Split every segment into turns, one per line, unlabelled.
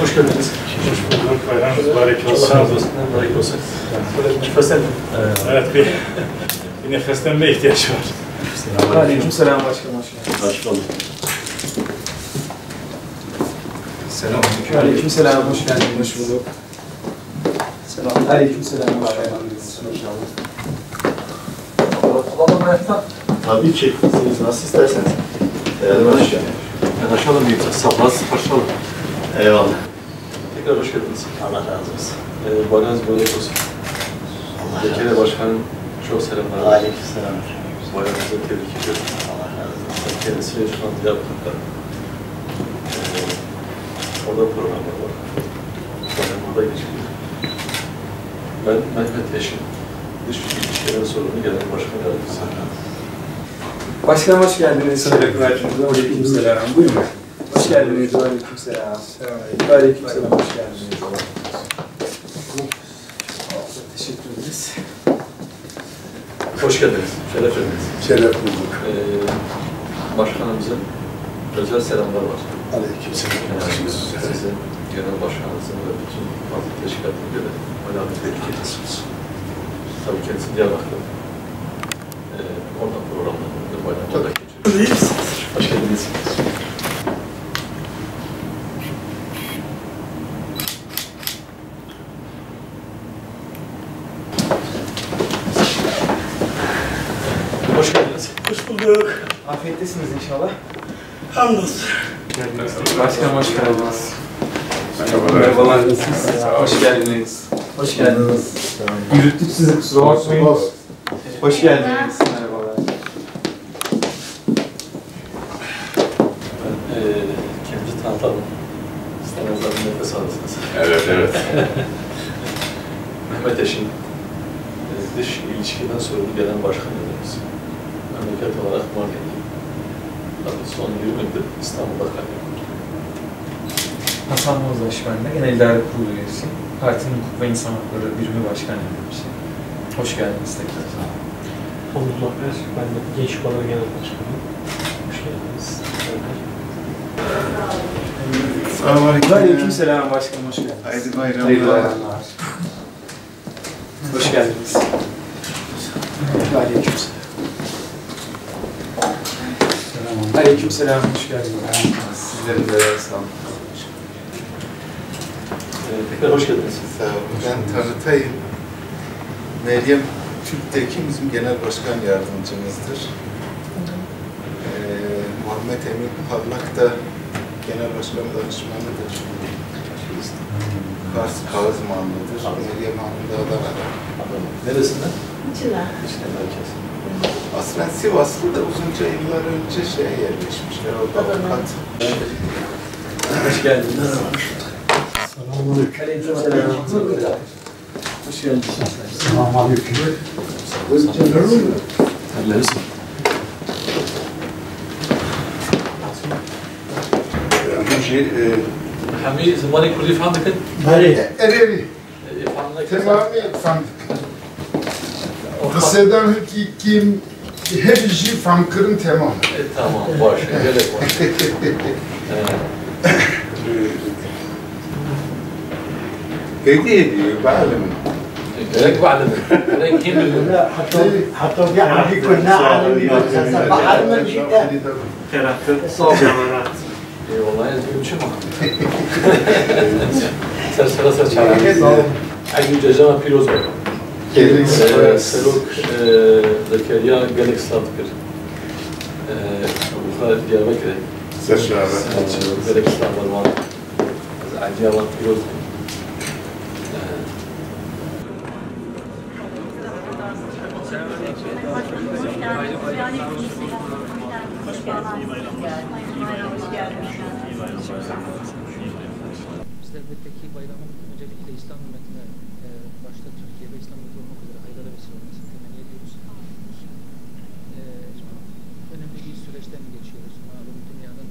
Hoş geldiniz.
Hoş bulduk. Bayramınız mübarek olsun.
Allah razı olsun. Mübarek olsun. Nefeslendim.
Evet, bir nefeslenme ihtiyaç var.
Aleykümselam başkanım, hoş geldiniz.
Hoş bulduk.
Selamünaleyküm. Aleykümselam, hoş geldiniz. Hoş bulduk. Selam. Aleykümselam, hoş geldiniz.
Tabii ki. Siz nasıl isterseniz. Yanaşalım bir sabah sıfırşalım. Eyvallah. Tekrar hoş geldiniz. Allah razı olsun. Bayramınız mübarek olsun. Bekir Başkanım çok selamlar. Aleykümselam. Bayramınızı tebrik ediyorum. Allah razı olsun. Kendisiyle şu an Diyarbakır'da. Orada programlar var. Bayram burada geçiyor. Ben Mehmet Eşin. Dış İlişkilerin sorumlu genel başkan yardımcısı.
Başkanım hoş geldiniz. Aleykümselam. Buyurun. Hoş geldiniz. Aleykümselam. Aleykümselam. Hoş geldiniz. Teşekkür ederiz.
Hoş geldiniz. Şeref verdiniz.
Şeref bulduk.
Başkanımızın özel selamlar var.
Aleykümselam.
Sizin genel başkanınızın ve bütün bazı teşkilatına göre alamet tebrik ediyorsunuz. Tabii kendisi Diyarbakır'da. Oradan programlarını bayramda geçiyoruz. Hoş geldiniz. Hoş geldiniz.
Hoş bulduk.
Afiyettesiniz inşallah.
Hamdolsun.
Başkanım hoş geldiniz.
Merhabalar.
Merhabalar. Nasılsınız? Hoş geldiniz. Hoş geldiniz. Yürüttük sizi, kusura bakmayın. Hoş geldiniz. Merhabalar.
Ben kendinizi tanıtalım. İstenizden nefes alırsınız.
Evet.
Mehmet Eşin, dış ilişkiden sorumlu gelen başkan yardımcısı. Memleket olarak Mardin'de. Tabii son 20 yıldır İstanbul'da kalıyorum.
Hasan Bozdaş ben de, Genel İdare Kurulu üyesi. Partinin Hukuk ve İnsan Hakları Birimi Başkan Yardımcısı. Hoş geldiniz tekrar.
Onur Makber, ben de Gençlik Odaları Genel Başkanıyım. Hoş geldiniz.
Selamünaleyküm.
Aleykümselam başkanım, hoş geldiniz.
Haydi bayramlar.
Hayırlı bayramlar. Hoş geldiniz. Aleykümselam. Aleykümselam, hoş geldiniz. Sizlerin de sağ olun.
Tekrar hoş geldiniz.
Sağ olun. Ben tanıtayım. Meryem Türktekin bizim genel başkan yardımcımızdır. Muhammed Emin Parlak da genel başkan danışmanıdır. Kars Kazmanlıdır. Meryem Hanım da Adana'da.
Neresinden?
İçine.
İşte merkez.
Aslında Sivaslı da uzunca yıllar önce yerleşmişler. Orada avukat.
Hoş geldiniz.
Selamünaleyküm.
Aleykümselam. Hoş geldiniz.
Selamünaleyküm.
Terlerisin. Hami zamanı kurdu ifade edin.
Erevi. Temami fan. Kısadan kim her işi fankırın tamam.
Tamam, boş. Gerek var.
Hediye ediyor bağlım.
Gerek var mı? Gerek kim bilir?
حتى يعني كنا عالمي بحر من جدا صوبرات
Vallahi yazıyor bir şey mi? Sıra çağırıyor. Aygün Cezama Piroz Bey. Seluk Zekeriya Gelek Sadıkır. Bukhar Diyarbakır. Gelek İstanbul var. Acıyalan Piroz Bey.
Biz de elbette ki bayramın öncelikle İslam ümmetine başta Türkiye ve İslam ülkesi olmak üzere hayırlara vesile olmasını temenni ediyoruz. Önemli bir süreçten geçiyoruz. Malum dünyanın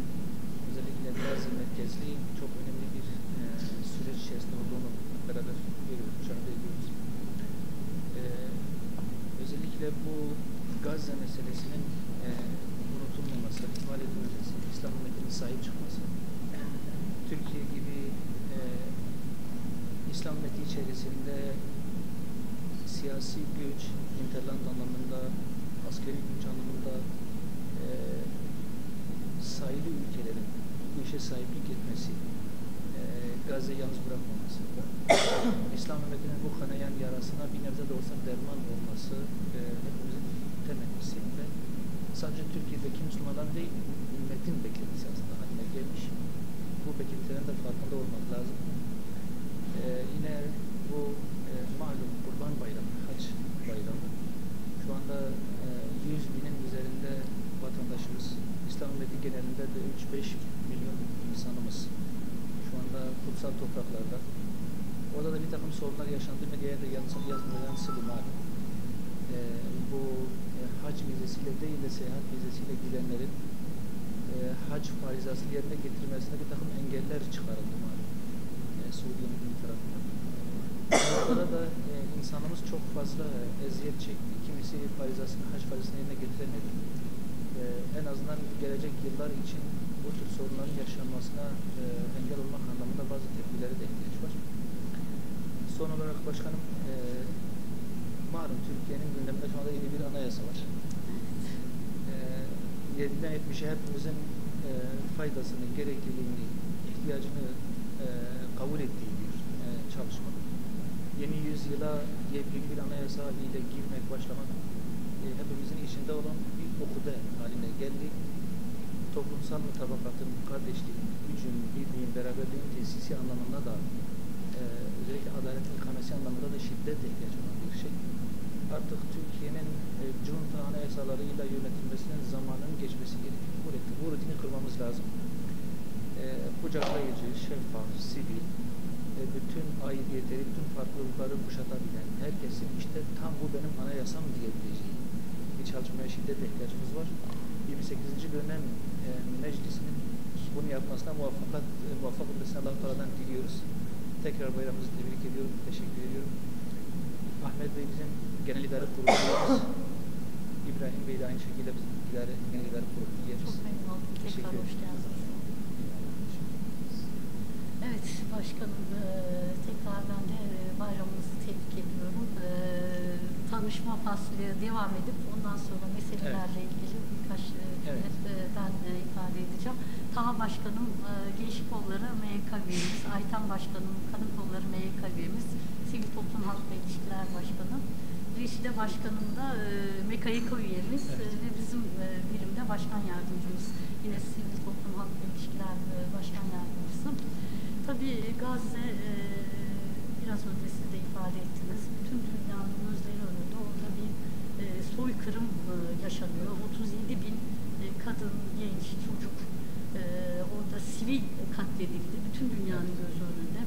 özellikle Gazze merkezli çok önemli bir süreç içerisinde olduğunu beraber görüyoruz, müşahede ediyoruz. Özellikle bu Gazze meselesinin unutulmaması, ihmal edilmemesi, İslam ümmetinin sahip çıkması, Türkiye gibi İslam ümmeti içerisinde siyasi güç, hinterland anlamında, askeri güç anlamında sayılı ülkelerin bu işe sahiplik etmesi, Gazze'yi yalnız bırakmaması, İslam ümmetinin bu kanayan yarasına bir nebze de olsa derman olması hepimizin temennisi ve sadece Türkiye'deki Müslümanlar değil, ümmetin beklentisi aslında haline gelmiş. Bu beklentilerin de farkında olmak lazım. Yine bu malum Kurban Bayramı, Hac Bayramı. Şu anda 100 binin üzerinde vatandaşımız, İslam ümmeti genelinde de 3-5 milyon insanımız şu anda kutsal topraklarda. Orada da bir takım sorunlar yaşandı. Medyaya da yansıdı malum. Bu hac vizesiyle değil de seyahat vizesiyle gidenlerin hac farizasını yerine getirmesine bir takım engeller çıkarıldı malum. Suriye'nin bir tarafından. Orada da insanımız çok fazla eziyet çekti. Kimisi hac farizasını yerine getiremedi. En azından gelecek yıllar için bu tür sorunların yaşanmasına engel olmak anlamında bazı tedbirlere de ihtiyaç var. Son olarak başkanım, malum Türkiye'nin gündeminde şu anda yeni bir anayasa var. 7'den 70'e hepimizin faydasını, gerekliliğini, ihtiyacını kabul ettiği bir çalışma. Yeni yüzyıla yepyeni bir anayasa ile girmek, başlamak hepimizin içinde olan bir okuda haline geldi. Toplumsal mutabakatın, kardeşliğin, gücün, birliğin, beraberliğin tesisi anlamında da özellikle adaletin ikamesi anlamında da şiddetle ihtiyaç olan bir şey. Artık Türkiye'nin junta anayasalarıyla yönetilmesinin zamanının geçmesi gerekiyor. Bu rutini kırmamız lazım. Kucaklayıcı, şeffaf, sivil, bütün aidiyetleri, bütün farklılıkları kuşatabilen, herkesin işte tam bu benim anayasam diyebileceği bir çalışmaya şiddetle ihtiyacımız var. 28. dönem meclisinin bunu yapmasına muvaffak olmasına Allah-u Teala'dan diliyoruz. Tekrar bayramımızı tebrik ediyorum, teşekkür ediyorum. Ahmet Bey bizim genel idare kurulu üyemiz. İbrahim Bey de aynı şekilde bizim genel idare kurulu üyemiz.
Çok memnun oldum. Tekrar hoş geldiniz. Evet başkanım, tekrar ben de bayramınızı tebrik ediyorum. Tanışma faslı devam edip ondan sonra meselelerle ilgili birkaç ben ifade edeceğim. Taha Başkanım Gençlik Kolları MYK üyemiz, Ayten Başkanım Kadın Kolları MYK üyemiz, Sivil Toplum Halk ve İlişkiler Başkanı, Reşide Başkanım da MKYK üyemiz ve bizim birimde Başkan Yardımcımız, yine Sivil Toplum Halk ve İlişkiler Başkan Yardımcısı. Tabii Gazze, biraz önce siz de ifade ettiniz, bütün dünyanın gözleri önünde orada bir soykırım yaşanıyor. 37 bin kadın, genç, çocuk orada sivil katledildi. Bütün dünyanın gözü önünde.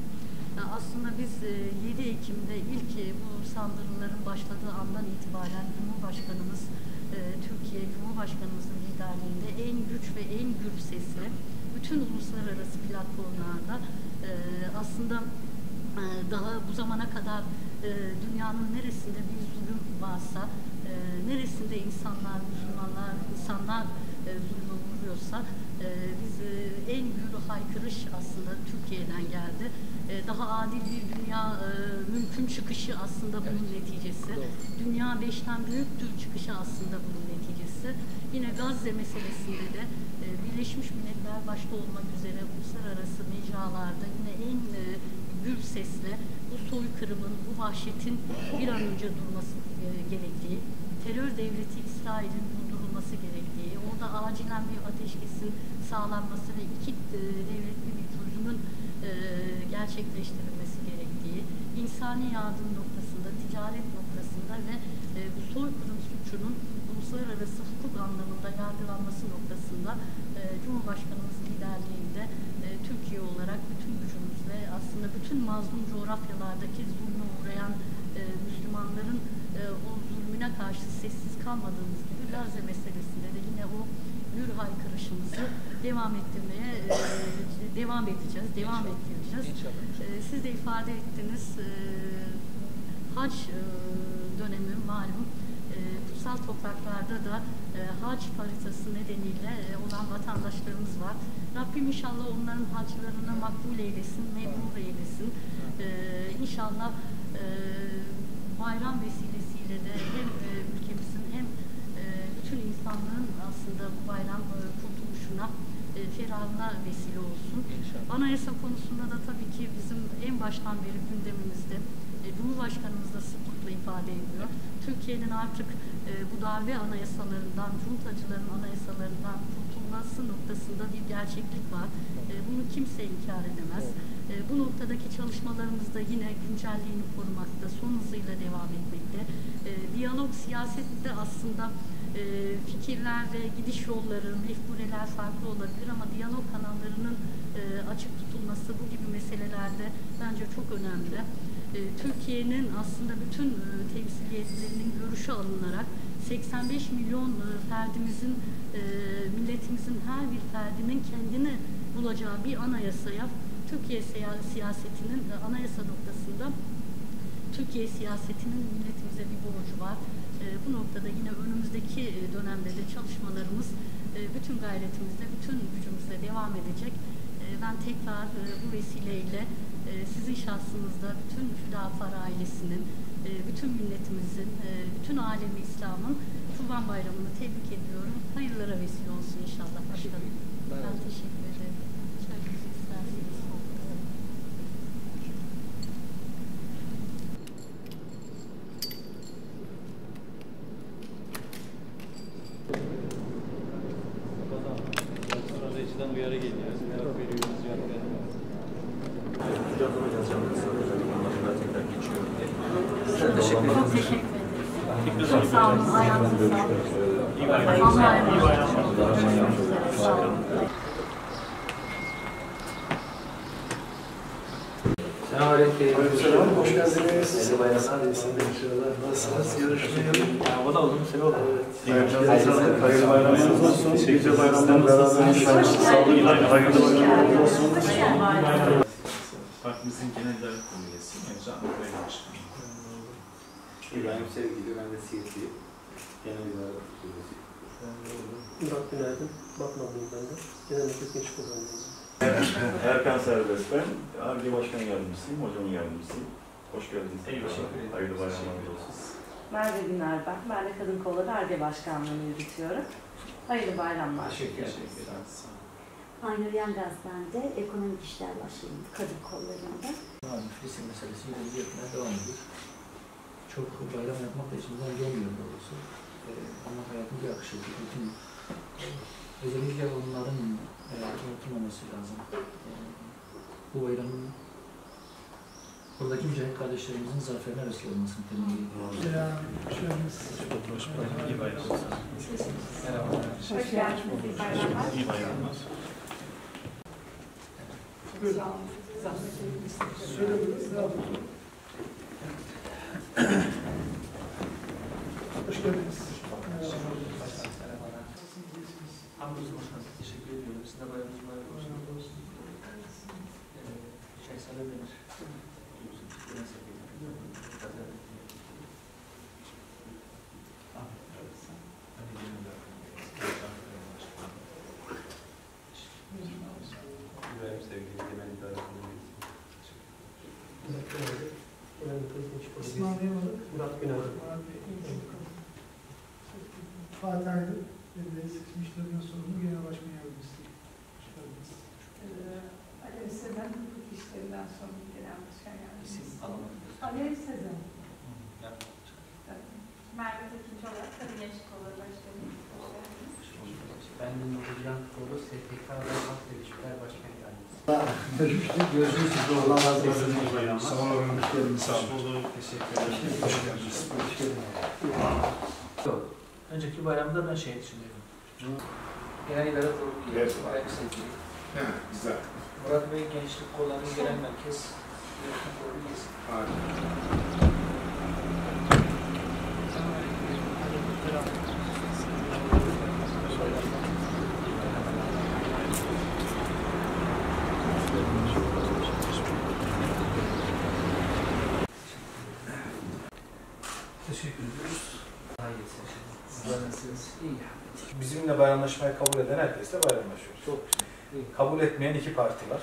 Aslında biz 7 Ekim'de ilk bu saldırıların başladığı andan itibaren Cumhurbaşkanımız, Türkiye Cumhurbaşkanımızın liderliğinde en güç ve en gür sesle bütün uluslararası platformlarda aslında daha bu zamana kadar dünyanın neresinde bir zulüm varsa, neresinde insanlar zulme uğruyorsa biz en gür haykırış aslında Türkiye'den geldi. Daha adil bir dünya mümkün çıkışı aslında bunun neticesi. Dünya 5'ten büyüktür çıkışı aslında bunun neticesi. Yine Gazze meselesinde de Birleşmiş Milletler başta olmak üzere uluslararası mecralarda yine en gür sesle bu soykırımın, bu vahşetin bir an önce durması gerektiği, terör devleti İsrail'in durdurulması gerektiği, orada acilen bir ateşkesin sağlanması ve iki devletli bir çözümün gerçekleştirilmesi gerektiği, insani yardım noktasında, ticaret noktasında ve bu soykırım suçunun uluslararası hukuk anlamında yargılanması noktasında Cumhurbaşkanımız liderliğinde Türkiye olarak bütün gücümüzle aslında bütün mazlum coğrafyalardaki zulme uğrayan Müslümanların o zulmüne karşı sessiz kalmadığımız gibi Gazze meselesinde de yine o gür haykırışımızı devam ettirmeye devam ettireceğiz. Siz de ifade ettiniz, hac dönemi malum kutsal topraklarda da hac haritası nedeniyle olan vatandaşlarımız var. Rabbim inşallah onların haclarını makbul eylesin, memnun eylesin. İnşallah bayram vesilesiyle de hem ülkemizin hem bütün insanlığın aslında bu bayram kurtuluşuna, ferahına vesile olsun. Anayasa konusunda da tabii ki bizim en baştan beri gündemimizde, Cumhurbaşkanımız da sıklıkla ifade ediyor. Türkiye'nin artık bu darbe anayasalarından, cuntacıların anayasalarından kurtulması noktasında bir gerçeklik var. Bunu kimse inkar edemez. Bu noktadaki çalışmalarımız da yine güncelliğini korumakta, son hızıyla devam etmekte. Diyalog siyasette aslında fikirler ve gidiş yolları, mefkureler farklı olabilir ama diyalog kanallarının açık tutulması bu gibi meselelerde bence çok önemli. Türkiye'nin aslında bütün temsiliyetlerinin görüşü alınarak 85 milyon ferdimizin, milletimizin her bir ferdinin kendini bulacağı bir anayasaya, Türkiye siyasetinin anayasa noktasında Türkiye siyasetinin milletimize bir borcu var. Bu noktada yine önümüzdeki dönemde de çalışmalarımız bütün gayretimizle, bütün gücümüzle devam edecek. Ben tekrar bu vesileyle sizin şahsınızda bütün Hüdapar ailesinin, bütün milletimizin, bütün alemi İslam'ın Kurban Bayramı'nı tebrik ediyorum. Hayırlara vesile olsun inşallah başkanım. Ben teşekkür ederim. Söylemek isterseniz.
Reçiden uyarı geliyor. Cevap veriyoruz, cevap vermiyoruz.
Çok teşekkür ederim. Çok sağ olun. Ayağınıza sağlık. Allah'a emanet olun. Sağ olun.
Selam, hoş geldiniz. Nasılsınız? Görüşmeyelim.
O da uzun süre oldu.
Hayırlı bayramlarınız olsun. Nice bayramlar beraber inşallah. Sağlıkla hayırlı bayramlar olsun.
Partimizin genel idare kurulu üyesi, Emre Anadolu'ya başkanı.
İbrahim Sevgili, ben de CSİ Genel İdare Kurulu.
Murat günaydın. Bakmadım ben de. Genel nefes geç kullanıyorum.
Erkan Serbest ben. Arge Başkan Yardımcısıyım, hocamın yardımcısıyım. Hoş geldiniz. Hayırlı bayramlar olsun.
Merve Güner ben de Kadın Kolları Arge Başkanlığı'nı yürütüyorum. Hayırlı bayramlar.
Teşekkür ederim.
Aynur Yangaz ben de Ekonomik İşler Başkanı Kadın Kolları'nda.
Filistin meselesiyle ilgilenmeye devam ediyor. Çok bayram yapmak da içimizden gelmiyor doğrusu. Ama hayatımıza yakışır. Bütün, özellikle onların unutulmaması lazım. Bu bayramın buradaki mücahit kardeşlerimizin zaferine vesile olmasını temin ediyoruz.
İyi bayramlar.
Hoş geldiniz. İyi bayramlar.
İyi bayramlar.
Hoş geldiniz.
Hamdolsun başkanım. Teşekkür ediyorum. Size bayramınız mübarek olsun. Şeyh Salih Demir.
İbrahim Sevgili, Genel İdare Kurulu üyesi.
Murat günaydın.
Fatih Aydın, seçim işlerinden sorumlu Genel Başkan Yardımcısı. Hoş geldiniz.
Alev Sezen, hukuk işlerinden sorumlu Genel Başkan Yardımcısı.
İsim alamadım.
Alev Sezen.
Merve Tekinçoğlu, Kadın Gençlik Kolları Başkanı. Hoş geldiniz.
Ben de Nurulcan Kolu, STK ve Halk İlişkiler Başkan Yardımcısı.
Görüşürüz. Allah razı olsun. Sağ olun. Hoş geldiniz.
Sağ olun. Teşekkür ederim.
Hoş geldiniz. Hoş geldiniz.
Önceki bayramda ben şey düşünüyorum. Genel İdare Kurulu üyesi, Ayak Sevgili.
Güzel.
Murat Bey Gençlik Kolları Genel Merkez Yönetim Kurulu üyesi.
Teşekkür ediyoruz.
Daha iyi seçim. İyi.
Bizimle bayramlaşmayı kabul eden herkesle bayramlaşıyoruz.
Çok güzel.
Kabul etmeyen iki parti var.